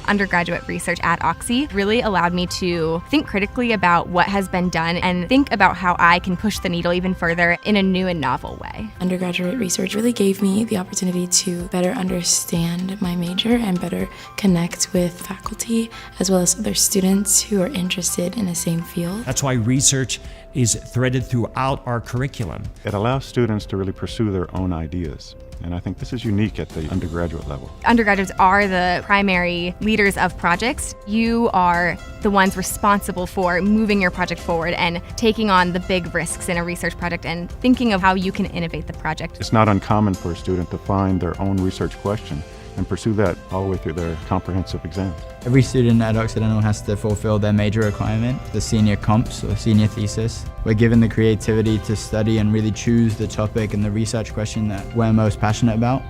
undergraduate research at Oxy really allowed me to think critically about what has been done and think about how I can push the needle even further in a new and novel way. Undergraduate research really gave me the opportunity to better understand my major and better connect with faculty as well as other students who are interested in the same field. That's why research is threaded throughout our curriculum. It allows students to really pursue their own ideas. And I think this is unique at the undergraduate level. Undergraduates are the primary leaders of projects. You are the ones responsible for moving your project forward and taking on the big risks in a research project and thinking of how you can innovate the project. It's not uncommon for a student to find their own research question and pursue that all the way through their comprehensive exams. Every student at Occidental has to fulfill their major requirement, the senior comps or senior thesis. We're given the creativity to study and really choose the topic and the research question that we're most passionate about.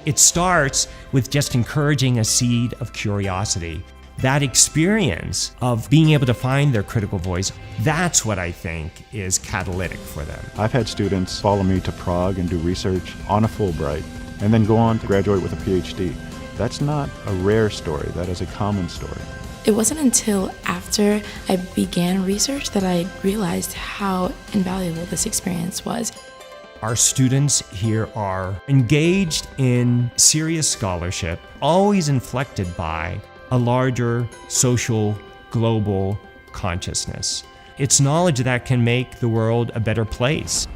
It starts with just encouraging a seed of curiosity. That experience of being able to find their critical voice, that's what I think is catalytic for them. I've had students follow me to Prague and do research on a Fulbright, and then go on to graduate with a PhD. That's not a rare story, that is a common story. It wasn't until after I began research that I realized how invaluable this experience was. Our students here are engaged in serious scholarship, always inflected by a larger social, global consciousness. It's knowledge that can make the world a better place.